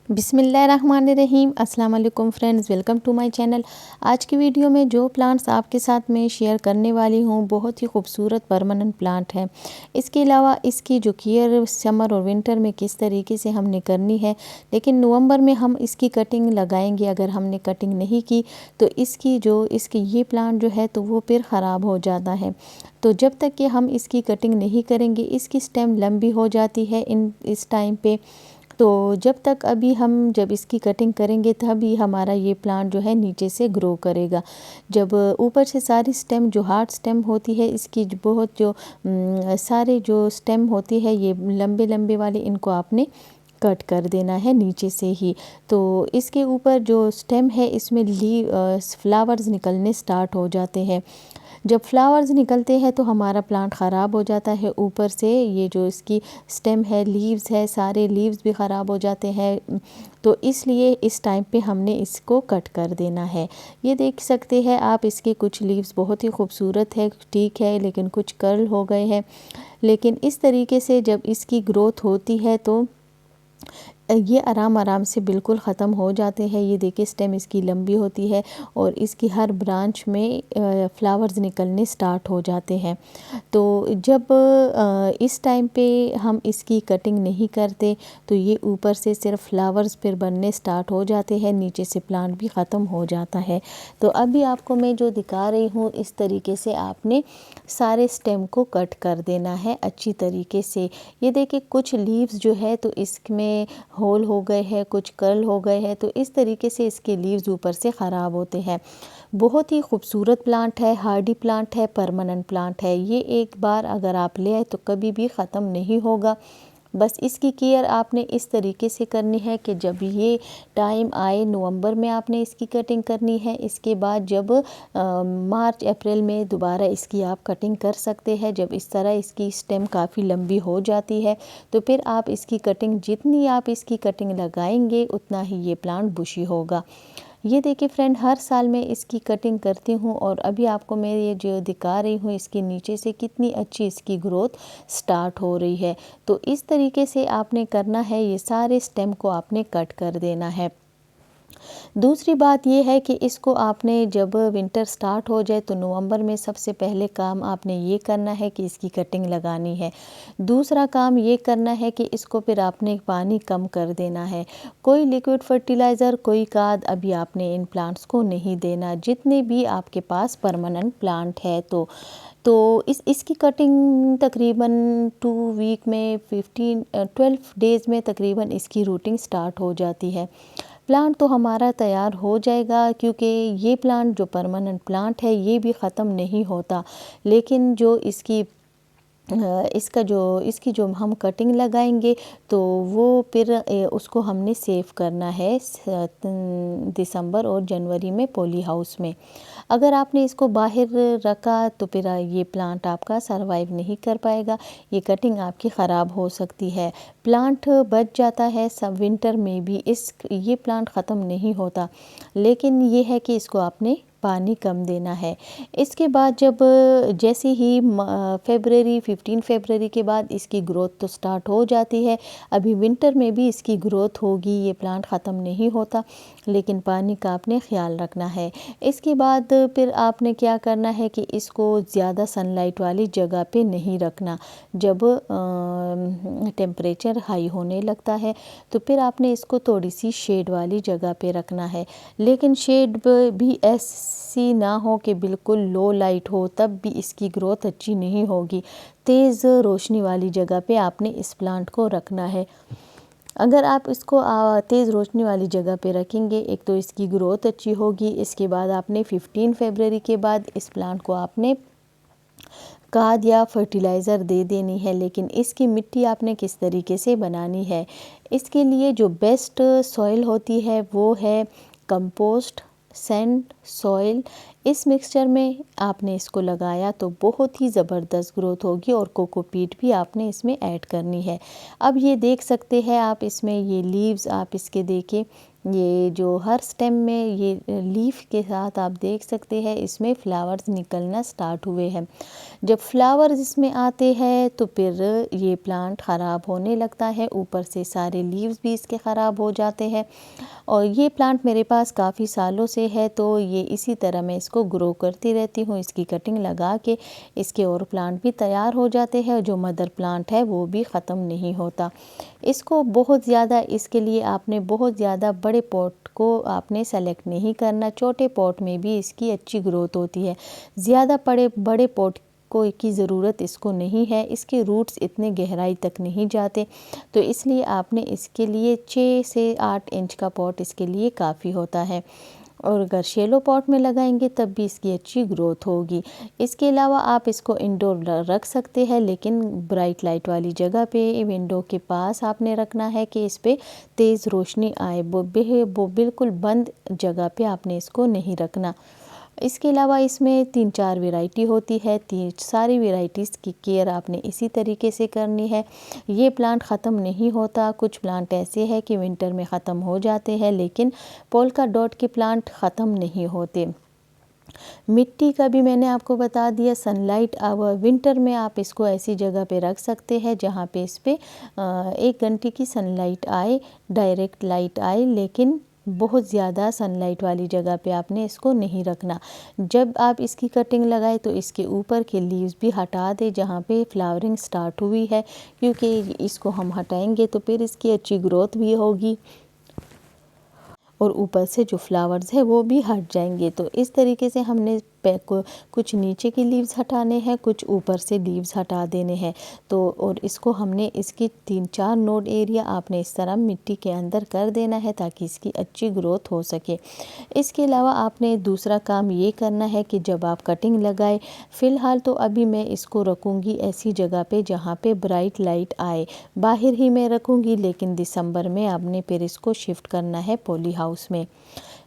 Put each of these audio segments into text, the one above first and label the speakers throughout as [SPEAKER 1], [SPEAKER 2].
[SPEAKER 1] बिस्मिल्लाहिर्रहमानिर्रहीम। अस्सलाम वालेकुम friends, welcome to my channel. आज की वीडियो में जो प्लांट्स आपके साथ में शेयर करने वाली हूँ बहुत ही खूबसूरत परमानेंट प्लांट है। इसके अलावा इसकी जो केयर समर और विंटर में किस तरीके से हमने करनी है, लेकिन नवंबर में हम इसकी कटिंग लगाएंगे। अगर हमने कटिंग नहीं की तो इसकी ये प्लांट जो है तो वो फिर ख़राब हो जाता है। तो जब तक कि हम इसकी कटिंग नहीं करेंगे, इसकी स्टेम लंबी हो जाती है इस टाइम पे। तो जब इसकी कटिंग करेंगे तभी हमारा ये प्लांट जो है नीचे से ग्रो करेगा। जब ऊपर से सारी स्टेम जो हार्ड स्टेम होती है इसकी सारे जो स्टेम होती है ये लंबे लंबे वाले, इनको आपने कट कर देना है नीचे से ही। तो इसके ऊपर जो स्टेम है इसमें फ्लावर्स निकलने स्टार्ट हो जाते हैं। जब फ्लावर्स निकलते हैं तो हमारा प्लांट ख़राब हो जाता है। ऊपर से ये जो इसकी स्टेम है, लीव्स है, सारे लीव्स भी ख़राब हो जाते हैं। तो इसलिए इस टाइम पे हमने इसको कट कर देना है। ये देख सकते हैं आप, इसके कुछ लीव्स बहुत ही खूबसूरत है, ठीक है, लेकिन कुछ कर्ल हो गए हैं। लेकिन इस तरीके से जब इसकी ग्रोथ होती है तो ये आराम आराम से बिल्कुल ख़त्म हो जाते हैं। ये देखिए स्टेम इसकी लंबी होती है और इसकी हर ब्रांच में फ्लावर्स निकलने स्टार्ट हो जाते हैं। तो जब इस टाइम पे हम इसकी कटिंग नहीं करते तो ये ऊपर से सिर्फ फ्लावर्स फिर बनने स्टार्ट हो जाते हैं, नीचे से प्लांट भी ख़त्म हो जाता है। तो अभी आपको मैं जो दिखा रही हूँ इस तरीके से आपने सारे स्टेम को कट कर देना है अच्छी तरीके से। ये देखिए कुछ लीव्स जो है तो इसमें होल हो गए हैं, कुछ कर्ल हो गए हैं, तो इस तरीके से इसके लीव्स ऊपर से ख़राब होते हैं। बहुत ही खूबसूरत प्लांट है, हार्डी प्लांट है, परमानेंट प्लांट है। ये एक बार अगर आप ले आए तो कभी भी ख़त्म नहीं होगा। बस इसकी केयर आपने इस तरीके से करनी है कि जब ये टाइम आए नवंबर में आपने इसकी कटिंग करनी है। इसके बाद जब मार्च अप्रैल में दोबारा इसकी आप कटिंग कर सकते हैं। जब इस तरह इसकी स्टेम काफ़ी लंबी हो जाती है तो फिर आप इसकी कटिंग, जितनी आप इसकी कटिंग लगाएंगे उतना ही ये प्लांट बुशी होगा। ये देखिए फ्रेंड, हर साल मैं इसकी कटिंग करती हूँ और अभी आपको मैं ये जो दिखा रही हूँ इसके नीचे से कितनी अच्छी इसकी ग्रोथ स्टार्ट हो रही है। तो इस तरीके से आपने करना है, ये सारे स्टेम को आपने कट कर देना है। दूसरी बात ये है कि इसको आपने जब विंटर स्टार्ट हो जाए तो नवंबर में सबसे पहले काम आपने ये करना है कि इसकी कटिंग लगानी है। दूसरा काम ये करना है कि इसको फिर आपने पानी कम कर देना है। कोई लिक्विड फर्टिलाइज़र, कोई खाद अभी आपने इन प्लांट्स को नहीं देना, जितने भी आपके पास परमानेंट प्लांट है। तो इसकी कटिंग तकरीबन 2 वीक में 12 डेज़ में तकरीबन इसकी रूटिंग स्टार्ट हो जाती है। प्लांट तो हमारा तैयार हो जाएगा, क्योंकि ये प्लांट जो परमानेंट प्लांट है ये भी ख़त्म नहीं होता। लेकिन जो इसकी जो हम कटिंग लगाएंगे तो वो फिर उसको हमने सेव करना है दिसंबर और जनवरी में पॉली हाउस में। अगर आपने इसको बाहर रखा तो फिर ये प्लांट आपका सरवाइव नहीं कर पाएगा, ये कटिंग आपकी ख़राब हो सकती है। प्लांट बच जाता है सब विंटर में भी, ये प्लांट ख़त्म नहीं होता, लेकिन ये है कि इसको आपने पानी कम देना है। इसके बाद जब जैसे ही 15 फरवरी के बाद इसकी ग्रोथ तो स्टार्ट हो जाती है। अभी विंटर में भी इसकी ग्रोथ होगी, ये प्लांट ख़त्म नहीं होता, लेकिन पानी का आपने ख्याल रखना है। इसके बाद फिर आपने क्या करना है कि इसको ज़्यादा सनलाइट वाली जगह पे नहीं रखना। जब टेम्परेचर हाई होने लगता है तो फिर आपने इसको थोड़ी सी शेड वाली जगह पे रखना है, लेकिन शेड भी ऐसी ना हो कि बिल्कुल लो लाइट हो, तब भी इसकी ग्रोथ अच्छी नहीं होगी। तेज़ रोशनी वाली जगह पे आपने इस प्लांट को रखना है। अगर आप इसको तेज़ रोशनी वाली जगह पे रखेंगे, एक तो इसकी ग्रोथ अच्छी होगी। इसके बाद आपने 15 फरवरी के बाद इस प्लांट को आपने खाद या फर्टिलाइज़र दे देनी है। लेकिन इसकी मिट्टी आपने किस तरीके से बनानी है, इसके लिए जो बेस्ट सॉइल होती है वो है कंपोस्ट, सैंड सॉइल। इस मिक्सचर में आपने इसको लगाया तो बहुत ही ज़बरदस्त ग्रोथ होगी और कोकोपीट भी आपने इसमें ऐड करनी है। अब ये देख सकते हैं आप इसमें ये लीव्स आप इसके देखें, ये जो हर स्टेम में ये लीफ के साथ आप देख सकते हैं इसमें फ्लावर्स निकलना स्टार्ट हुए हैं। जब फ्लावर्स इसमें आते हैं तो फिर ये प्लांट ख़राब होने लगता है, ऊपर से सारे लीव्स भी इसके ख़राब हो जाते हैं। और ये प्लांट मेरे पास काफ़ी सालों से है, तो ये इसी तरह मैं इसको ग्रो करती रहती हूँ। इसकी कटिंग लगा के इसके और प्लांट भी तैयार हो जाते हैं, जो मदर प्लांट है वो भी ख़त्म नहीं होता। इसको बहुत ज़्यादा, इसके लिए आपने बहुत ज़्यादा बड़े पॉट को आपने सेलेक्ट नहीं करना, छोटे पॉट में भी इसकी अच्छी ग्रोथ होती है। ज़्यादा बड़े पॉट की ज़रूरत इसको नहीं है, इसके रूट्स इतने गहराई तक नहीं जाते, तो इसलिए आपने इसके लिए 6 से 8 इंच का पॉट इसके लिए काफ़ी होता है। और अगर शैलो पॉट में लगाएंगे तब भी इसकी अच्छी ग्रोथ होगी। इसके अलावा आप इसको इंडोर रख सकते हैं, लेकिन ब्राइट लाइट वाली जगह पे, विंडो के पास आपने रखना है कि इस पे तेज़ रोशनी आए। वो बिल्कुल बंद जगह पे आपने इसको नहीं रखना। इसके अलावा इसमें 3-4 वैरायटी होती है, सारी वैरायटीज़ की केयर आपने इसी तरीके से करनी है। ये प्लांट ख़त्म नहीं होता, कुछ प्लांट ऐसे हैं कि विंटर में ख़त्म हो जाते हैं, लेकिन पोल्का डॉट के प्लांट ख़त्म नहीं होते। मिट्टी का भी मैंने आपको बता दिया। सनलाइट अब विंटर में आप इसको ऐसी जगह पे रख सकते हैं जहाँ पे इस पे 1 घंटे की सनलाइट आए, डायरेक्ट लाइट आए, लेकिन बहुत ज़्यादा सनलाइट वाली जगह पे आपने इसको नहीं रखना। जब आप इसकी कटिंग लगाए तो इसके ऊपर के लीव्स भी हटा दें जहाँ पे फ्लावरिंग स्टार्ट हुई है, क्योंकि इसको हम हटाएंगे तो फिर इसकी अच्छी ग्रोथ भी होगी और ऊपर से जो फ्लावर्स है वो भी हट जाएंगे। तो इस तरीके से हमने कुछ नीचे की लीव्स हटाने हैं, कुछ ऊपर से लीव्स हटा देने हैं। तो और इसको हमने इसकी 3-4 नोड एरिया आपने इस तरह मिट्टी के अंदर कर देना है ताकि इसकी अच्छी ग्रोथ हो सके। इसके अलावा आपने दूसरा काम ये करना है कि जब आप कटिंग लगाए, फ़िलहाल तो अभी मैं इसको रखूँगी ऐसी जगह पे जहाँ पे ब्राइट लाइट आए, बाहर ही मैं रखूँगी, लेकिन दिसंबर में आपने फिर इसको शिफ्ट करना है पॉली हाउस में।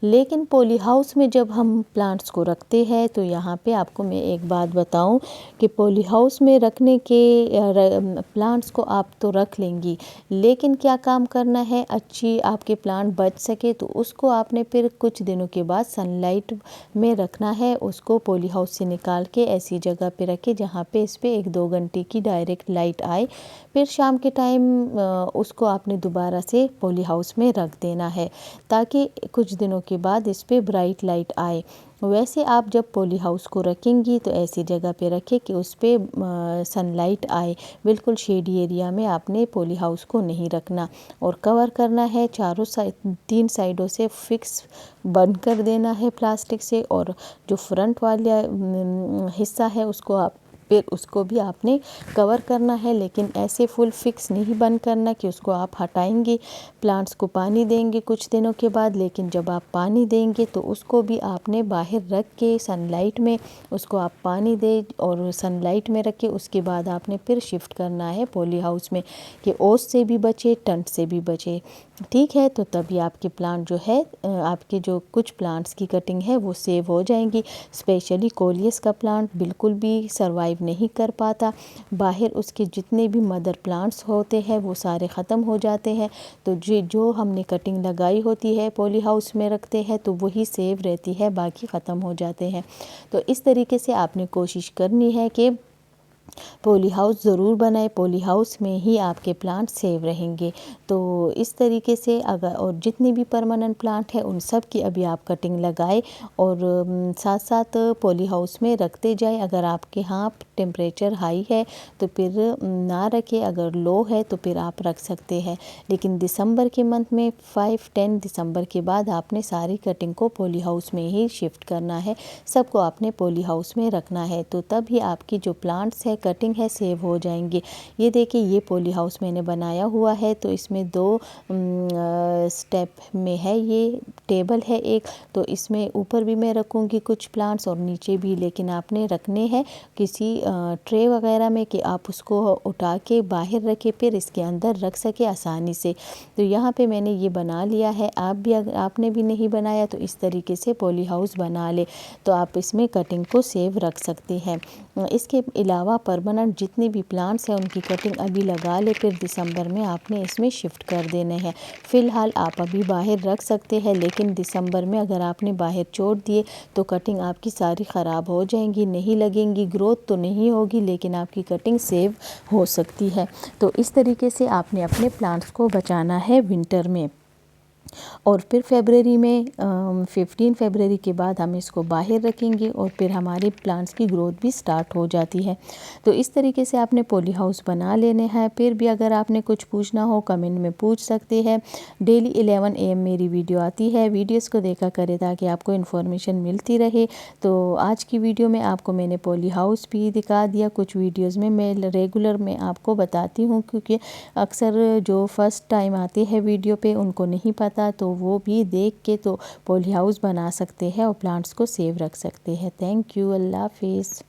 [SPEAKER 1] लेकिन पॉली हाउस में जब हम प्लांट्स को रखते हैं तो यहाँ पे आपको मैं एक बात बताऊं कि पॉली हाउस में रखने के प्लांट्स को आप तो रख लेंगी, लेकिन क्या काम करना है, अच्छी आपके प्लांट बच सके तो उसको आपने फिर कुछ दिनों के बाद सनलाइट में रखना है। उसको पॉली हाउस से निकाल के ऐसी जगह पे रखें जहाँ पे इस पर 1-2 घंटे की डायरेक्ट लाइट आए, फिर शाम के टाइम उसको आपने दोबारा से पॉली हाउस में रख देना है ताकि कुछ दिनों के बाद इस पे ब्राइट लाइट आए। वैसे आप जब पॉली हाउस को रखेंगी तो ऐसी जगह पे रखें कि उस पे सनलाइट आए, बिल्कुल शेडी एरिया में आपने पॉली हाउस को नहीं रखना। और कवर करना है चारों साइड, 3 साइडों से फिक्स बंद कर देना है प्लास्टिक से, और जो फ्रंट वाला हिस्सा है उसको आप फिर उसको भी आपने कवर करना है, लेकिन ऐसे फुल फिक्स नहीं बंद करना कि उसको आप हटाएंगे, प्लांट्स को पानी देंगे कुछ दिनों के बाद, लेकिन जब आप पानी देंगे तो उसको भी आपने बाहर रख के सनलाइट में उसको आप पानी दें और सनलाइट में रख के उसके बाद आपने फिर शिफ्ट करना है पॉली हाउस में कि ओस से भी बचे, टंट से भी बचे। ठीक है, तो तभी आपके प्लांट जो है, आपके जो कुछ प्लांट्स की कटिंग है वो सेव हो जाएंगी। स्पेशली कोलियस का प्लांट बिल्कुल भी सर्वाइव नहीं कर पाता, बाहर उसके जितने भी मदर प्लांट्स होते हैं वो सारे ख़त्म हो जाते हैं। तो जो हमने कटिंग लगाई होती है पॉली हाउस में रखते हैं तो वही सेव रहती है, बाकी ख़त्म हो जाते हैं। तो इस तरीके से आपने कोशिश करनी है कि पॉली हाउस ज़रूर बनाए, पॉली हाउस में ही आपके प्लांट सेव रहेंगे। तो इस तरीके से अगर और जितने भी परमानेंट प्लांट हैं उन सब की अभी आप कटिंग लगाए और साथ साथ पॉली हाउस में रखते जाए। अगर आपके यहाँ टेम्परेचर हाई है तो फिर ना रखें, अगर लो है तो फिर आप रख सकते हैं। लेकिन दिसंबर के मंथ में 5-10 दिसंबर के बाद आपने सारी कटिंग को पॉली हाउस में ही शिफ्ट करना है, सबको आपने पॉली हाउस में रखना है। तो तभी आपकी जो प्लांट्स है कटिंग है सेव हो जाएंगी। ये देखिए ये पॉली हाउस मैंने बनाया हुआ है, तो इसमें 2 स्टेप में है। ये टेबल है एक, तो इसमें ऊपर भी मैं रखूँगी कुछ प्लांट्स और नीचे भी, लेकिन आपने रखने हैं किसी ट्रे वगैरह में कि आप उसको उठा के बाहर रखें, फिर इसके अंदर रख सके आसानी से। तो यहाँ पे मैंने ये बना लिया है। आप भी अगर आपने भी नहीं बनाया तो इस तरीके से पॉली हाउस बना ले, तो आप इसमें कटिंग को सेव रख सकते हैं। इसके अलावा परमानेंट जितने भी प्लांट्स हैं उनकी कटिंग अभी लगा ले, फिर दिसंबर में आपने इसमें शिफ्ट कर देने हैं। फ़िलहाल आप अभी बाहर रख सकते हैं, लेकिन दिसंबर में अगर आपने बाहर छोड़ दिए तो कटिंग आपकी सारी ख़राब हो जाएंगी, नहीं लगेंगी, ग्रोथ तो नहीं होगी, लेकिन आपकी कटिंग सेव हो सकती है। तो इस तरीके से आपने अपने प्लांट्स को बचाना है विंटर में। और फिर फरवरी में 15 फरवरी के बाद हम इसको बाहर रखेंगे और फिर हमारे प्लांट्स की ग्रोथ भी स्टार्ट हो जाती है। तो इस तरीके से आपने पॉली हाउस बना लेने हैं। फिर भी अगर आपने कुछ पूछना हो कमेंट में पूछ सकते हैं। डेली 11 AM मेरी वीडियो आती है, वीडियोस को देखा करें ताकि आपको इन्फॉर्मेशन मिलती रहे। तो आज की वीडियो में आपको मैंने पॉली हाउस भी दिखा दिया। कुछ वीडियोज़ में मैं रेगुलर में आपको बताती हूँ, क्योंकि अक्सर जो फर्स्ट टाइम आते हैं वीडियो पे उनको नहीं पता, तो वो भी देख के तो पॉली हाउस बना सकते हैं और प्लांट्स को सेव रख सकते हैं। थैंक यू, अल्लाह हाफिज़।